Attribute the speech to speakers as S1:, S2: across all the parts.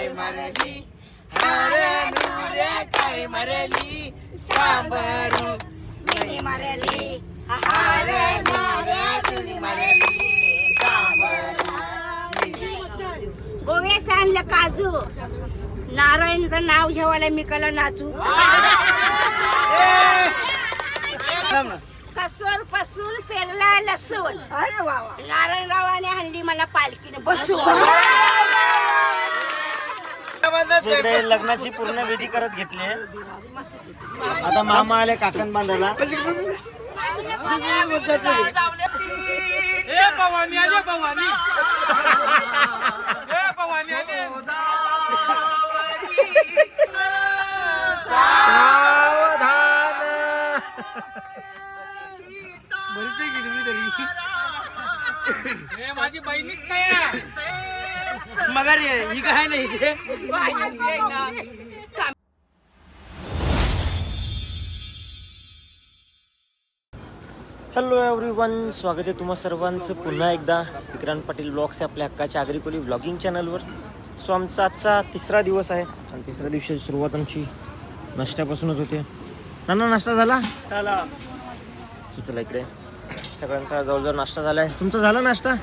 S1: काय मरली हरणू रे काय मरली सांबरू मी मरली हरणू रे तुझी मरली सांबरू
S2: गोव्यास आणलं काजू नारायणचं नाव घेवायला मी कला नाचू कसूर पसूर पेरला लसूण
S1: अरे वा
S2: नारायणरावाने हल्ली मला पालखीने बसून
S3: इकडे लग्नाची पूर्ण विधी करत घेतली. आता मामा आले काकण बांधायला.
S4: भवानी आले भवानी भवानी आले
S3: सावधान.
S4: माझी बहिणीच काय
S1: मगर ही काय नाही
S3: हॅलो एव्हरीवन, स्वागत आहे तुम्हा सर्वांचं पुन्हा एकदा विक्रांत पाटील ब्लॉग्स आपल्या हक्काच्या आगरीकोली व्लॉगिंग चॅनलवर. सो आमचा आजचा तिसरा दिवस आहे आणि तिसऱ्या दिवसाची सुरुवात आमची नाश्त्यापासूनच होते. नाना नाश्ता झाला? सो चला इकडे सगळ्यांचा जवळजवळ नाश्ता झाला आहे. तुमचा झाला नाश्ता?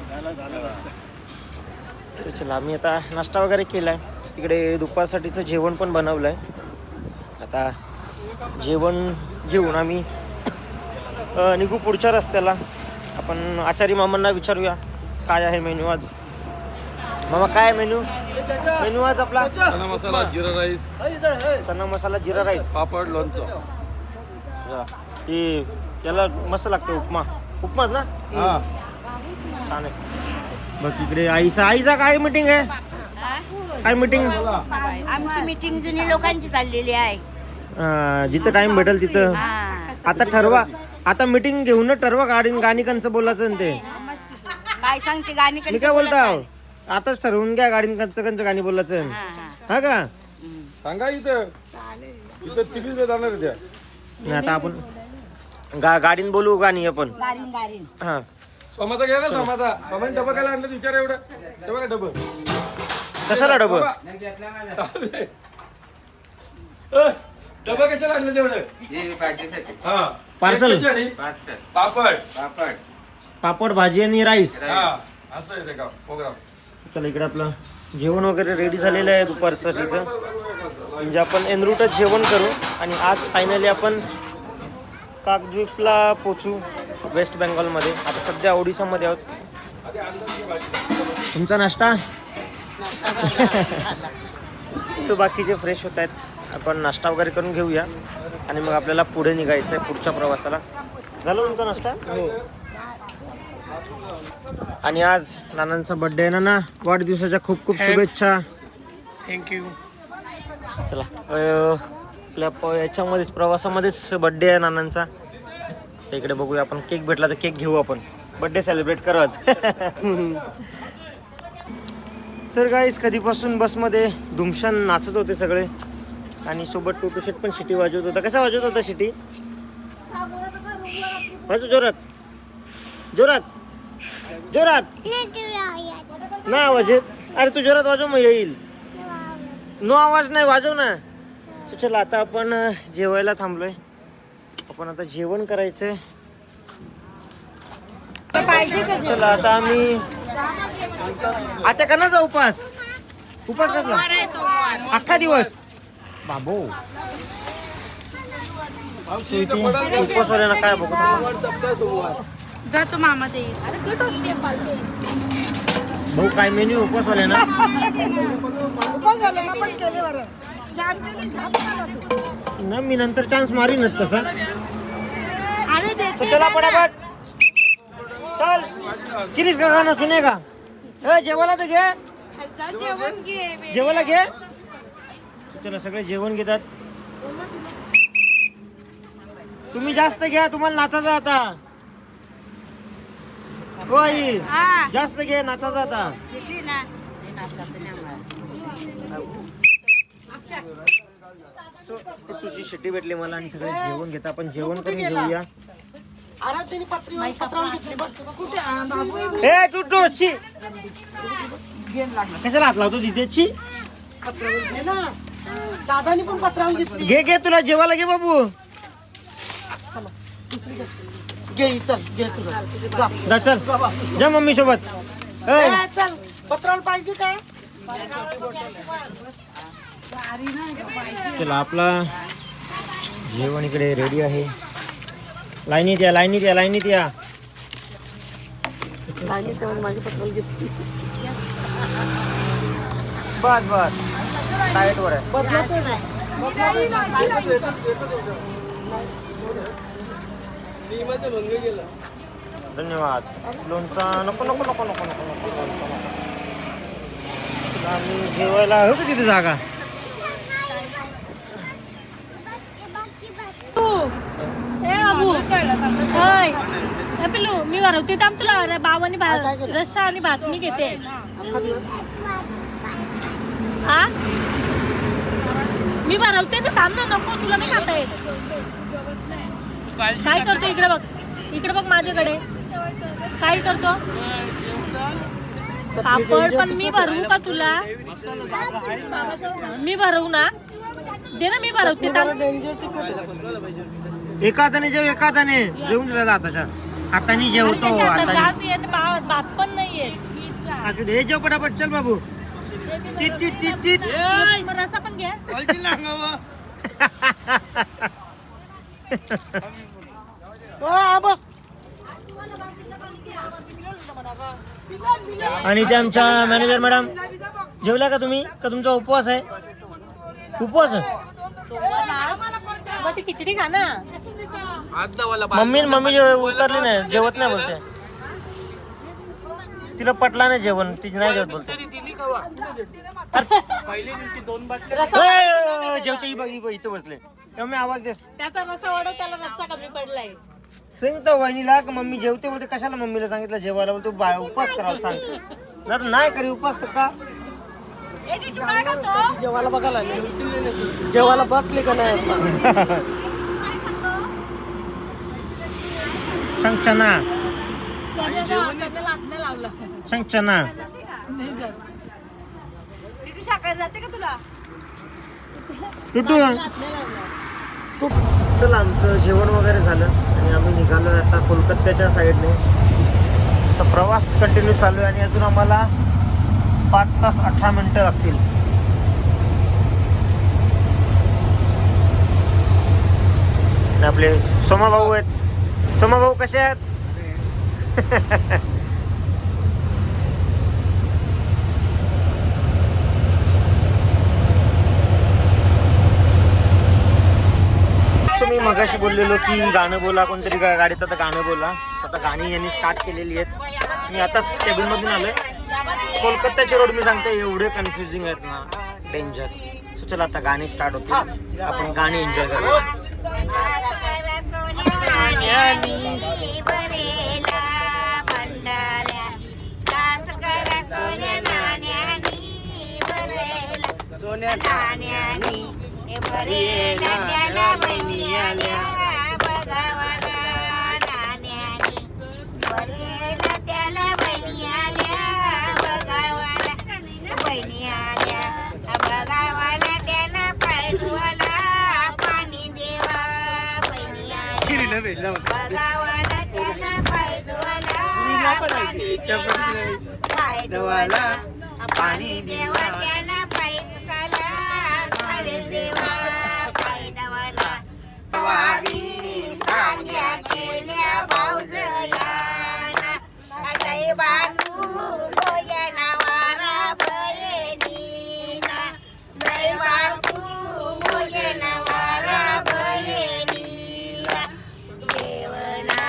S3: सो चला आम्ही आता नाश्ता वगैरे केला आहे. तिकडे दुपारसाठीचं जेवण पण बनवलं आहे. आता जेवण घेऊन आम्ही निघू पुढच्या रस्त्याला. आपण आचारी मामांना विचारूया काय आहे मेन्यू आज. मामा काय मेन्यू मेन्यू आज आपला?
S4: चना मसाला जिरा राईस,
S3: चना मसाला जिरा राईस,
S4: पापड, लोणचं.
S3: ही याला मस्त लागतो उपमा. उपमाच ना?
S4: हा
S3: छान आहे. बघ इकडे आईचा काय मीटिंग आहे? काय मीटिंग?
S2: आमची मीटिंग जुनी लोकांची चाललेली आहे.
S3: जिथं टाइम भेटेल तिथं. आता ठरवा, आता मीटिंग घेऊन ठरवा गाणी कंचं बोलायचं ते.
S2: काय सांगते गाणी
S3: मी काय बोलता आताच ठरवून घ्या गाडी कंचं गाणी बोलायचं. हा का?
S4: सांगा इथं तिकीट जाणार त्या.
S3: नाही आता आपण गाडीन बोलू गाणी आपण.
S2: गारीन गारीन
S3: हा
S4: सोमाचा घ्या ना. सोमाने डबा काय आणलं विचार एवढं. तेव्हा काय डबं
S3: कशाला डबं?
S4: डबा कशाला आणलं तेवढं? हा
S3: पार्सल.
S4: पापड
S3: पापड भाजी आणि राईस.
S4: हा असं आहे ते का प्रोग्राम.
S3: चला इकडे आपलं जेवण वगैरे रेडी झालेलं आहे दुपारसाठीचं. म्हणजे आपण एनरूटच जेवण करू आणि आज फायनली आपण काकद्वीपला पोचू वेस्ट बेंगॉलमध्ये. आता सध्या ओडिसामध्ये आहोत. तुमचा नाश्ता? सो बाकीचे फ्रेश होत आहेत. आपण नाश्ता वगैरे करून घेऊया आणि मग आपल्याला पुढे निघायचं आहे पुढच्या प्रवासाला. झालं तुमचा नाश्ता? आणि आज नानांचा बर्थडे आहे. ना वाढदिवसाच्या खूप खूप शुभेच्छा.
S1: थँक्यू.
S3: चला आपल्या याच्यामध्येच प्रवासामध्येच बर्थडे आहे नानांचा. तर इकडे बघूया आपण. केक भेटला तर केक घेऊ आपण. बर्थडे सेलिब्रेट करू आज. तर गाईस कधीपासून बसमध्ये धुमशान नाचत होते सगळे आणि सोबत टोटोशेट पण शिटी वाजवत होता. कसा वाजवत होता शिटी? वाजव जोरात जोरात जोरात. नाही आवाज येत? अरे तू जोरात वाजव मग येईल. नो आवाज नाही, वाजव ना. चला आता आपण जेवायला थांबलोय. आपण आता जेवण करायचंय. चला आता आम्ही आता कणाचा उपास कसला? अख्खा दिवस बाबो. उपवासवाल्यांना काय बघू
S2: जातो मामा देईल.
S3: भाऊ काय मेन्यू उपवासवाल्यांना? ना मी नंतर चान्स मारीनच तसा. तो चला पटापट चल. किरीस का गाणं सुने का? जेवायला तर घे. जेवायला घे. चला सगळे जेवण घेतात. तुम्ही जास्त घ्या, तुम्हाला नाचायचं आता. हो आई जास्त घे, नाचायचं आता. तुझी शिट्टी भेटली मला आणि सगळे जेवण घेता. आपण जेवण करून घेऊया. कशाला हात लावतो तिथेची?
S1: दादानी पण पत्रावून घेतली.
S3: घे तुला जेवायला घे बाबू.
S1: घे चल घे तुला जा.
S3: जा चल जा मम्मी सोबत.
S1: चल पत्रावल पाहिजे काय.
S3: चला आपला जेवण इकडे रेडी आहे. लाईनीत या लाईनीत या लाईनीत या.
S1: माझी पत्रावल घेतली.
S3: बस बस डायट वर आहे. धन्यवाद. लोणचा नको नको नको नको नको नको नको. आम्ही जेवायला हो का तिथे जागा.
S5: पिल्लू मी भरवते थांब तुला बाबांनी रस्सा आणि भात मी घेते. हा मी भरवते तर थांब ना. नको तुला नाही खाता येत. काय करतो इकडे बघ माझ्याकडे काय करतो. पापड पण मी भरवू का तुला. मी भरवू ना. दे ना मी भरवते थांब.
S3: एका हाताने जेव एका हाताने जेवून दिलेला हाताच्या हाताने जेवतो.
S5: घास येत भात पण नाहीये.
S3: हे जेव पटापट चल बाबू. टीट टीट टीट टीट.
S5: रसा पण घ्या.
S3: आणि ते आमच्या मॅनेजर मॅडम जेवल्या का तुम्ही का तुमचा उपवास आहे. उपवास
S5: मग ती खिचडी खा ना.
S3: मम्मी उतरली नाही जेवत नाही बोलते. तिला पटला नाही जेवण ती नाही जेवत बोलते. जेवते ही बघ इथं बसले तेव्हा मी आवाज देस.
S5: त्याचा रसा वाढव त्याला रस्सा कमी पडलाय.
S3: सांगतो वहिनीला की मम्मी जेवते बोलते. कशाला मम्मीला सांगितलं जेवायला बोलतो उपास करायला सांग. नाही करी उपास तर का.
S1: जेवायला बघायला जेवायला बसले का नाही असं.
S3: सांग चना सांग चना.
S2: जाते का तुला.
S3: चल आमचं जेवण वगैरे झालं आणि आम्ही निघालो आता कोलकात्याच्या साईडने. तर प्रवास कंटिन्यू चालू आहे आणि अजून आम्हाला 5 तास 18 मिनिटं लागतील. आणि आपले सोमा भाऊ आहेत. सोमा भाऊ कसे आहेत. मी मगाशी बोललेलो की गाणं बोला कोणतरी गाडीत आता गाणं बोला. आता गाणी यांनी स्टार्ट केलेली आहेत. मी आताच केबिन मधून आलोय. कोलकात्याचे रोड मी सांगते एवढे कन्फ्युजिंग आहेत ना डेंजर. सो चला आता गाणी स्टार्ट होते. आपण गाणी एन्जॉय करूया.
S1: सोन्या नाण्यानी भरेला त्याला बहिणी आल्या.
S2: बघावाला नाण्यानी भरेला त्याला बहिणी आल्या. बघावाला बहिणी आल्या. बघावाला त्याला पाय धुवाला पाणी देवा बहिणी आल्या. बघावाला त्याला पाय धुवाला पाय धुवाला पाणी देवा त्याला पाय पुसाला पाणी देवा पाय धुवाला. वारी सांग्या केल्या भाऊजयाना अजय बानू भोजना वारा बहिणीना. जय बानू भोजना वारा बहिणीला. देवना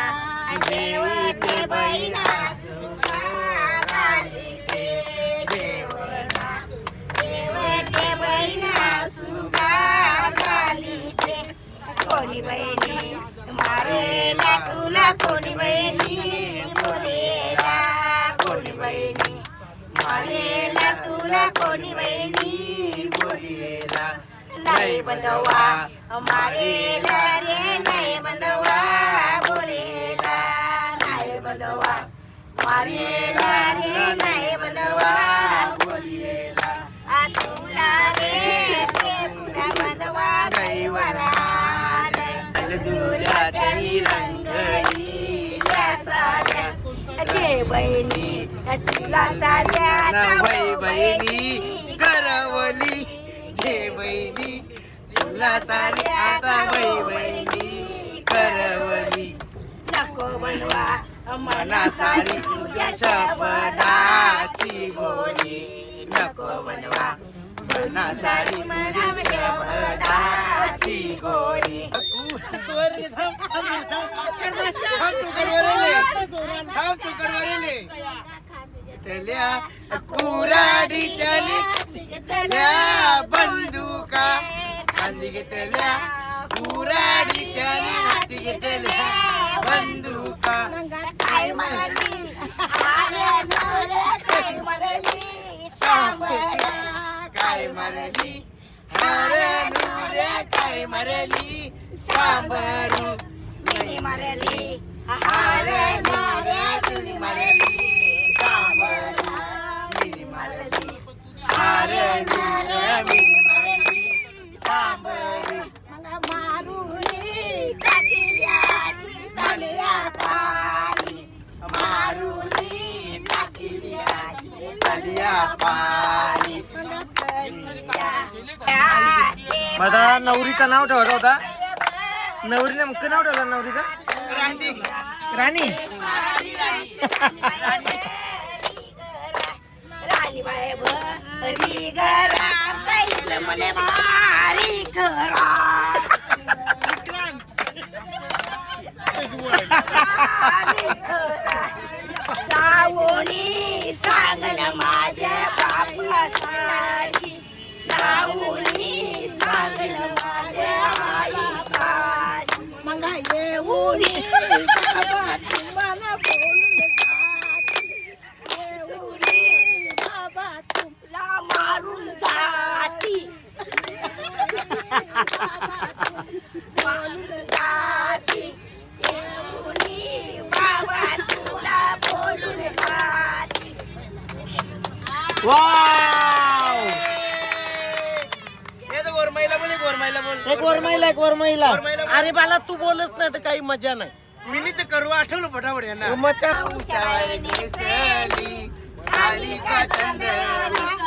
S2: देवते बहिणा सुखा घालीते. देवना देवते बहिणा सुखा घालीते. कोणी बहिणी मारेला तुला कोणी बहिणी बोलेला. कोणी बहिणी मारेला तुला कोणी बहिणी बोलेला. नाही बंधवा मारेला रे नाही बंधवा बोलेला. नाही बंधवा मारेला रे नाही बंधवा बोलेला. तुला रंगलील्या साऱ्या घे बहिणी तुला साऱ्या
S3: नवई बहिणी करवली जे बहिणी तुला सारी आता बाई बहिणी करवली
S2: नको बनवा
S3: मना सारी तुझ्या शब्दाची गोडी नको बनवा मना सारी तुझ्या शब्दाची गोडी कुराडी त्याने बंदुका खाली घेतल्या कुराडी त्याने हाती घेतल्या बंदुका
S2: काय म्हणली काय म्हणली सांबरा
S3: काय मरली हर नुऱ्या काय मरली सांबरू
S2: मिनी मरली हार नाऱ्या मिनी मरली सांबरा
S3: मिनी मरली हर नुऱ्या मिनी मरली सांबरू
S2: मारुली टाकल्या शीतल्या पाली मारुली टाकल्या
S3: तलिया पाली माझा नवरीचं नाव ठेवायचं होता नवरीने मुख्य नाव ठेवलं नवरीचं राणी राणी
S2: राणी बाय भरी गरा कैल मले भारी खरा नावोनी सांगन माझ्या बापासाठी नावोनी सांगन माझ्या आईसाठी मग येऊनी बाबा तुम्हाला बोलून जाती येऊनी बाबा तुला मारून जाती बोलून जाती येऊनी बाबा तुला बोलून जाती
S3: वाव गोरमाईला बोल गोरमाईला बोल एक गोरमाईला अरे बाला तू बोलच नाही तर काही मजा नाही मी ते करू आठवलं फटाफट यांना मग त्या आली का चंद्रमा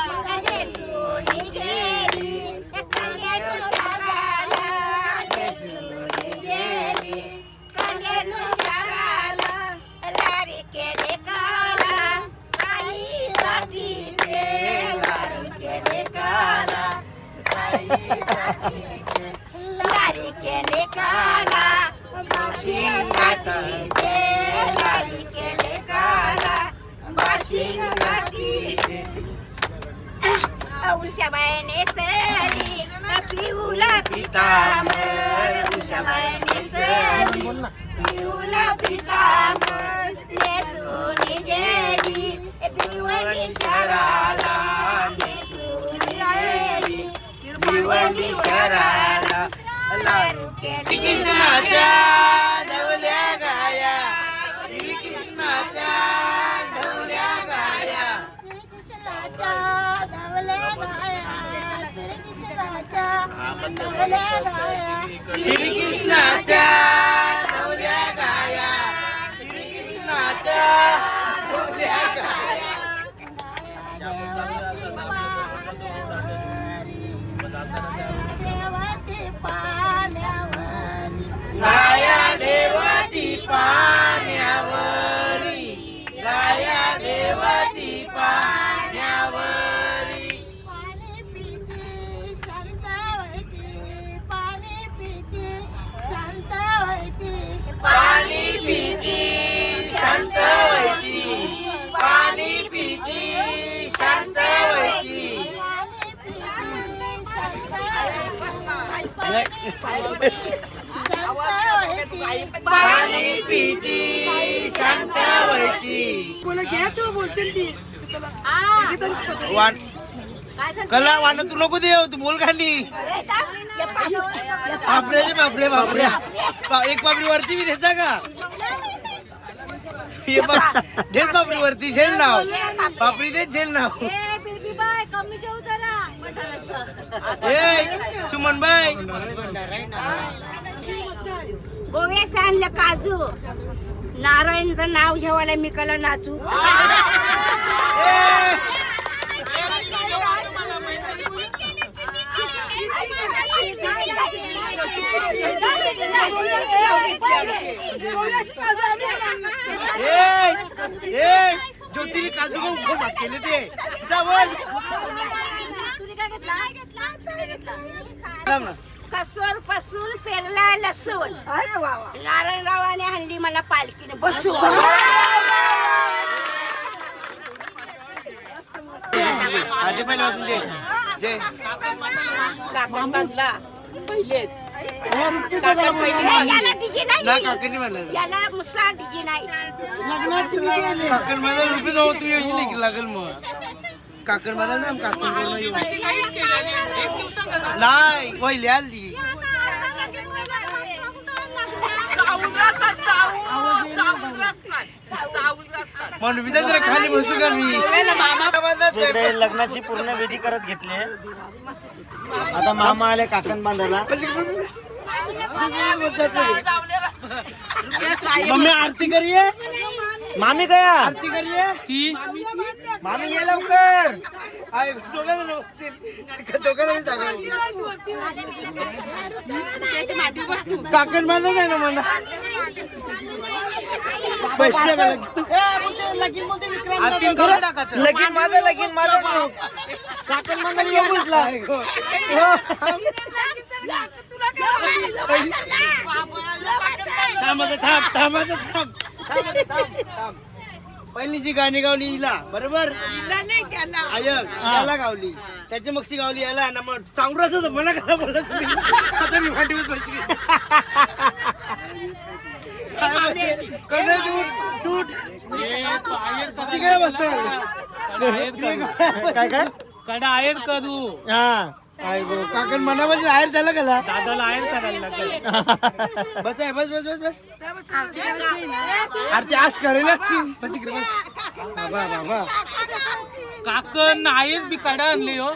S2: लारी केले काला बाशिंगाती लारी केले काला बाशिंगाती उषाबाईने सरी पिऊला पितांबर उषाबाईने सरी पिऊला पितांबर नेसूनी गेली पिवणी शराला नेसूनी गेली पिवणी शराला कृष्णाच्या ढवल्या गाया श्री कृष्णाच्या ढवल्या गाया श्री कृष्णाच्या ढवल्या गाया श्री कृष्णाच्या ढवल्या गाया लाया देवती पाण्यावरी लाया देवती पाण्यावरी पाणी पिते शांत व्हायची पाणी पिते शांत व्हायची
S3: पाणी पिती शांत व्हायची पाणी पिती शांत व्हायची पाणी पिती शांत व्हायची कला वाण तू नको देव तू बोल खाली बापरे बापरे बापरे एक बापरी वरती मी द्यायचा का देच बापरी वरती झेल नाव बापरी देच झेल नाव ए सुमन बाय
S2: ओवेस आणलं काजू नारायणचं नाव ठेवायला मी कला नाचू
S3: ज्योतिरी काजू केले ते
S2: कसोर पसून पेरला लसूण नारायणरावाने हल्ली मला पालखीने बसू
S3: आधी पहिले वाजून दे जय
S2: याला डीजे
S3: ना
S2: नाही
S3: काकणी म्हणलं
S2: याला मुसला डीजे नाही
S3: काकण माझा रुपये जाऊ तू येशील लागेल मग काकण माझा ना काकण नाही पहिले आली म्हणून मी जरा खाली बसू का मी लग्नाची पूर्ण विधी करत घेतली आता मामा आले काकण बांधायला मम्मी आरती करिये मामी गया आरती करिये मामी ये लवकर काकण बांधलं नाही ना मला लगीन माझं काकण बांधायला येऊ बुजला पहिलीची गाणी गावली हिला बरोबर त्याला गावली त्याची मगशी गावली याला ना मग चांगलाच म्हणा करा बोलत आता मी भांडीवर बसली काय काय
S1: कडा आहेर करू
S3: हा काकण मनामध्ये आहेर झालं का
S1: दादाला आहेर करायला लागेल
S3: बस आहे बस बस बस बस आरती आज करेल
S1: काकण आहेर बी कडा आणली हो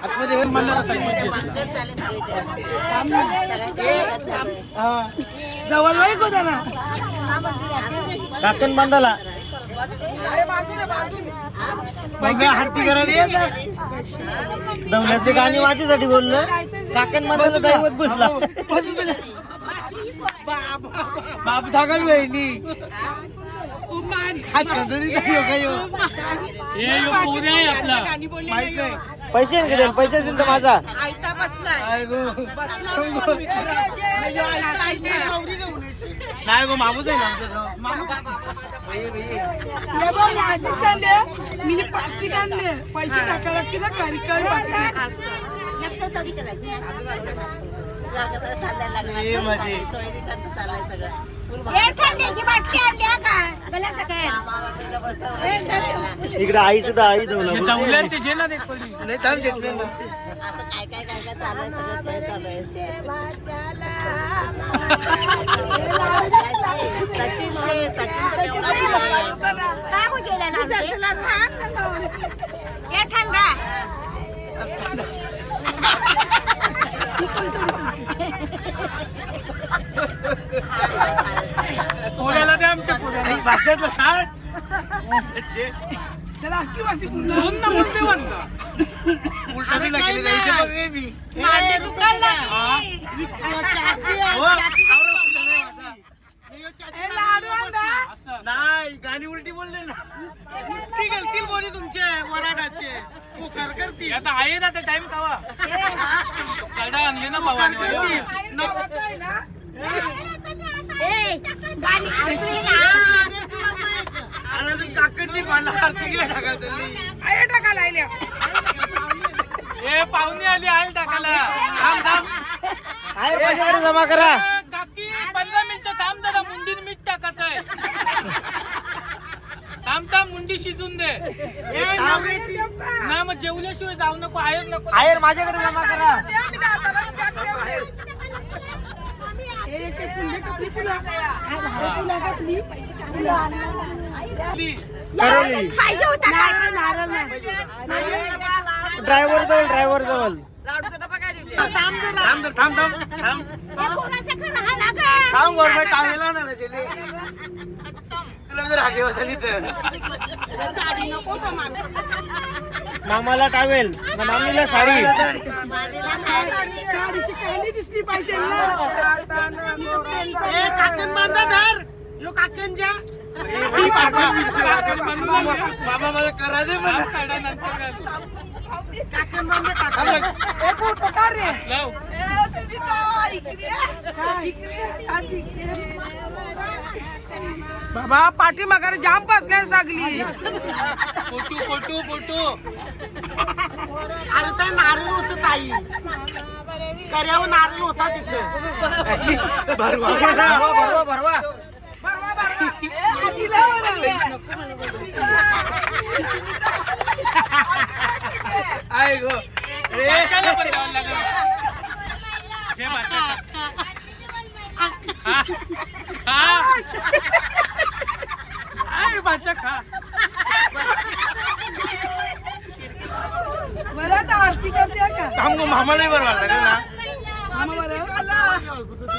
S3: आतमध्ये काकण बांधाला आरती करायला दवल्याचे गाणी माझ्यासाठी बोललं काकण बांधाला दैवत बसला बाप सांगा बहिणी पैसे पैसे असेल तर माझा नाही गो मामूच आहे
S6: मी पाकिट आणले पैसे टाकायला लागते ना कार्यक्रम
S2: थंडीची बाटली आणली का
S3: इकडे आई सुद्धा आई दवला
S1: दवल्याचे जे ना ते
S3: नाही थांब देत नाही
S2: काय चाललंय सगळं
S1: पुण्याला ते आमच्या पुण्याला
S3: भाषेतलं सांग
S6: त्याला अख्खी वाटी
S3: उलटा केली जायचे बघ मी नाही गाणी उलटी बोलले ना उलटी घालतील कोणी तुमचे वराडाचे करतील
S1: आता आहे ना टाइम कावा कडा आणली ना भावानी
S3: काकडी पाडला आरती टाकायला
S1: ए पाहुणे आली आयल टाकायला
S3: थांब थांब आहे जमा करा
S1: काकी 15 मिनिटं थांब जरा मुंडीन मीठ टाकायचंय थांब मुंडी शिजून दे ना मग जेवल्याशिवाय जाऊ नको आहेर नको
S3: आहेर माझ्याकडे जमा करा ड्रायव्हर जवळ बरोबर टावेला ना गेले तुला जर हागे बसली तर मामाला टावेल मामीला साडी
S6: साडीची कांडी दिसली पाहिजे ना.
S3: काकण बांधा धर यो काकणच्या बाबा मला करा दे काकण बांधा काका
S6: बाबा पाठी मागारे जाम बसल्या सगळी.
S1: फोटो
S3: अरे तर नारळ होत ताई कर्यावर नारळ होता तिथं भरवा
S1: आहे गो बाच्याला पण द्यावं लागेल. जे बाच्या खा आहे बाच्या खा.
S6: बरं तर आरती करते का
S3: मामालाही बरं वाटलं ना
S6: मामा बरं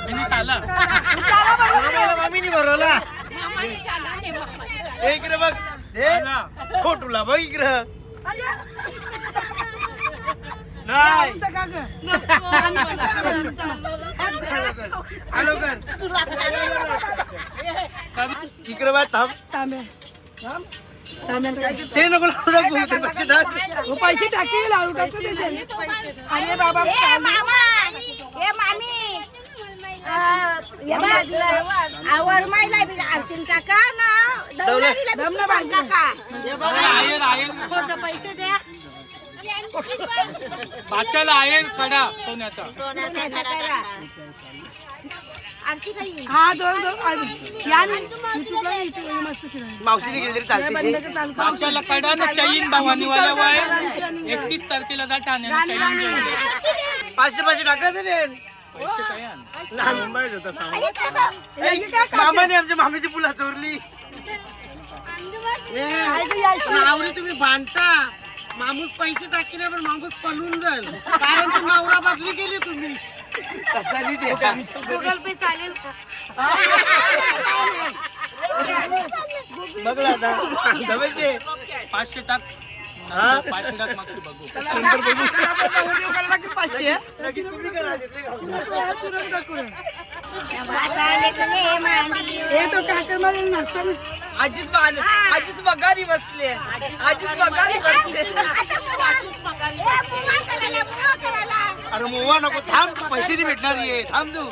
S1: यांनी खाल्ला.
S3: मामीनी भरवला इकडे बघ फोटोला बघ इकडे नाही
S6: का ग
S3: आलो कर इकडे बघ थांब
S6: तांब्या
S3: ते नको
S6: पैसे टाके लाडू टाकू दे. अरे बाबा
S2: वरमाईला आरतीन काका ना दमना काका पैसे द्या
S1: बाच्याला आहे कडा सोन्याचा.
S2: आरती काही
S6: हा दोन या युट्यूबला मस्त फिरायला
S3: मावशीने गेली तरी चालते
S6: बंद कर चालू कर.
S1: बाच्याला कडा ना चैन भवानीवाला वय 31 तारखेला जा ठाण्याला चैन घेऊन ये.
S3: 500 टाका दे
S1: पैसे काय आण.
S3: मामाने आमच्या मामीची फुला चोरली आवरी तुम्ही बांधता माणूस पैसे टाकले पण माणूस पळून जाईल कारण तू नवरा बदली केली तुम्ही कसा नाही दे
S2: गुगल पे चालेल का
S3: बघला आता
S1: 500 टाक. 500 टाक मागची बघू.
S3: तुम्ही करा
S6: हे तो काका मला नसतं
S7: आजीच बघारी बसले आजीच बघारी बसले.
S3: अरे मोवा नको थांब पैसे नाही भेटणार ये थांब तू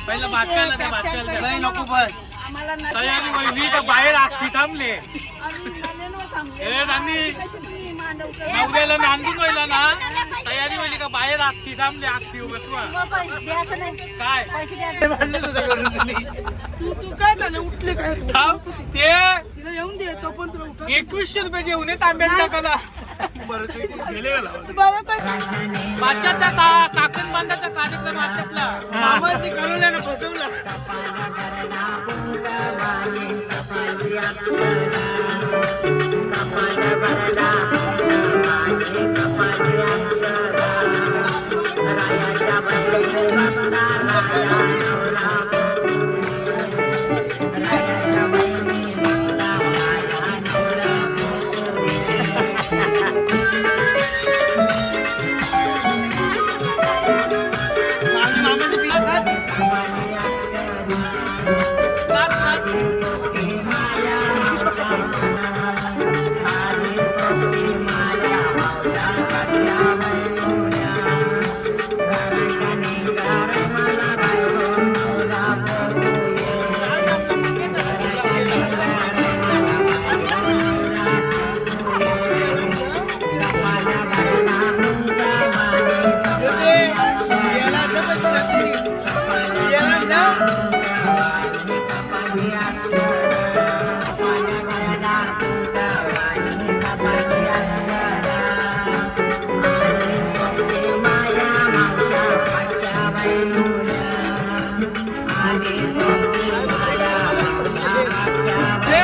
S1: पहिला बाच्याला द्या बाच्याला द्या.
S3: नाही नको बस
S1: तयारी वहिनी तर बाहेर आखी थांबले. ए नानी नवऱ्याला नांदून व्हायला ना तयारी व्हायली का बाहेर आखी थांबले आखी बसवा काय
S3: म्हणले तुझ्याकडून तुम्ही
S6: तू काय झालं उठले काय तू?
S1: थांब ते
S6: तिला येऊन दे तो पण तुला उठव.
S1: 2100 रुपये जेवणे तांब्यात टाकाला गेले गेला.
S6: बरं तर
S1: बाच्याचा काकण बांधाचा कार्यक्रम आटपला.
S3: मामा ती कळवलं ना फसवला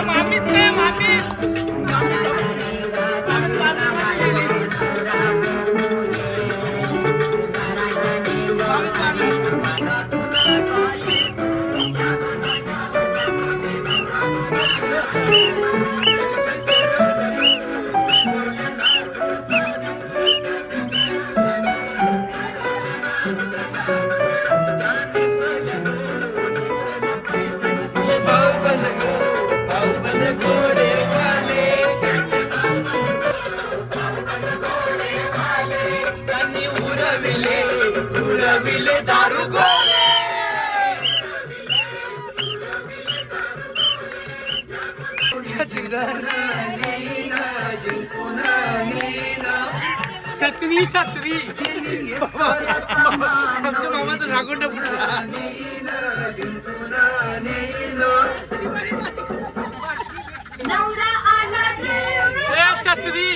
S1: मामीस छत्री छत्री
S3: आमच्या मामाचं रागोंडा फुटला.
S1: ए छत्री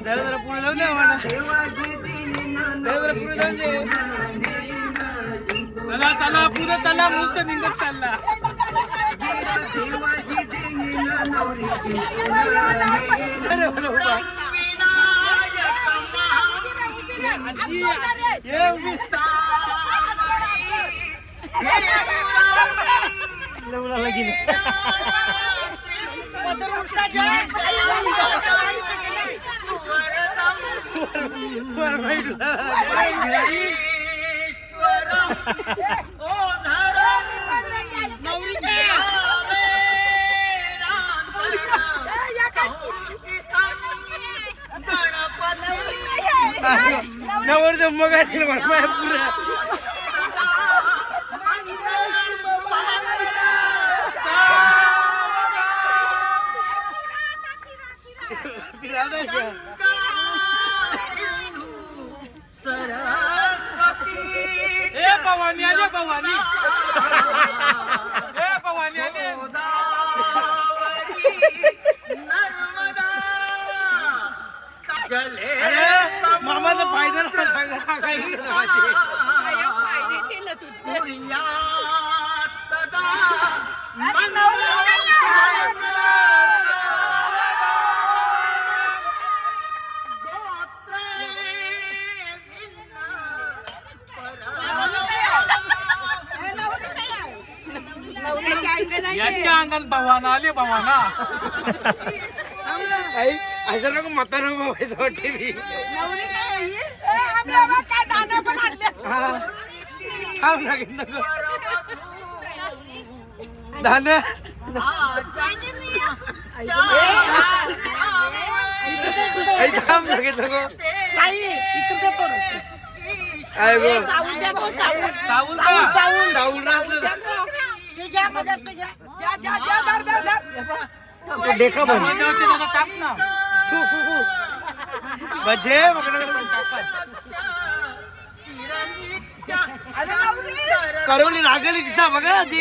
S3: जरा पुढे जाऊन दे आम्हाला. जरा पुढे जाऊन दे.
S1: चला चला पुढे चला मुहूर्त निघत चालला
S3: अरे बाबा. ये उभी. लवला गेली. नवर मग पुरा
S1: ए भवानी आले भवानी ए भवानी आले
S3: मामाचा फायदा सांगा काय
S1: याच्या अंगात भवाना आले भवाना
S3: असं नको मता नको व्हायचं वाटते मी. थांब लागेल नको दाना थांब लागेल नको काय गो
S1: साऊल का
S3: साऊल राहत डेका बन
S1: देवाचे दादा टाक ना
S3: बजे करवली रागली तिथं बघा ती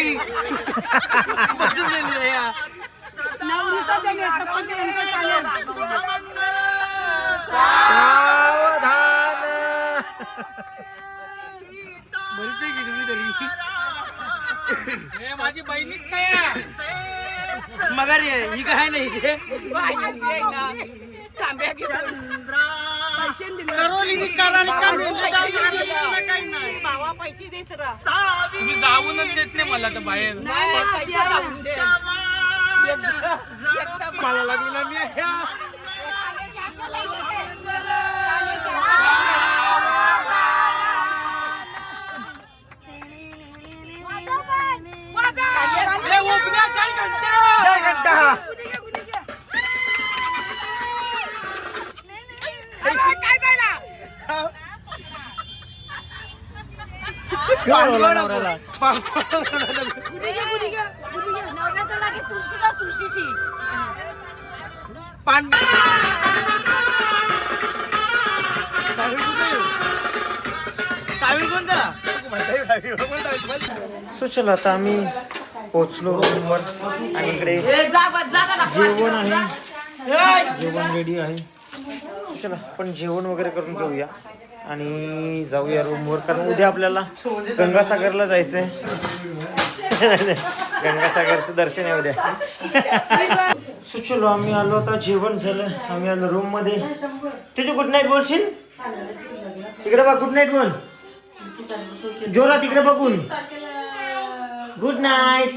S3: बसून गेली या. सावधान बरीच नाही गेली मी तरी
S1: हे माझी बहिणीच काय
S3: मगर ही काय नाही तुम्ही जाऊनच देत नाही मला तर बाहेर मला लागली ना मी सो चला आता आम्ही पोहोचलो रूमवर आणि इकडे जेवण आहे जेवण रेडी आहे. चला आपण जेवण वगैरे करून घेऊया आणि जाऊया रूमवर कारण उद्या आपल्याला गंगासागरला जायचंय. गंगासागरचं दर्शन आहे उद्या. सो चलो आम्ही आलो आता जेवण झालं आम्ही आलो रूम मध्ये. तुझी गुड नाईट बोलशील तिकडे बघ गुड नाईट बोल जोरात तिकडे बघून गुड नाईट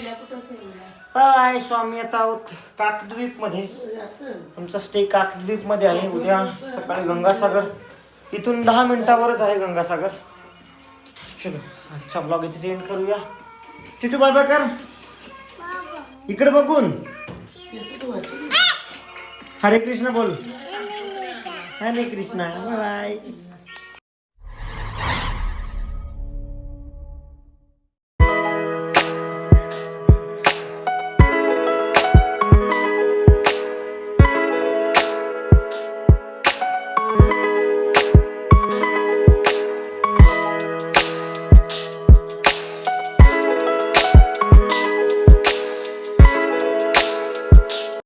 S3: बाय. सो आम्ही आता आहोत काकद्वीप मध्ये. आमचा स्टे काकद्वीप मध्ये आहे. उद्या सकाळी गंगासागर इथून 10 मिनिटावरच आहे गंगासागर. चलो आजचा ब्लॉग इथे एंड करूया. चुचू बाय बाय कर इकडे बघून. हरे कृष्ण बोल. हरे कृष्ण बाय बाय.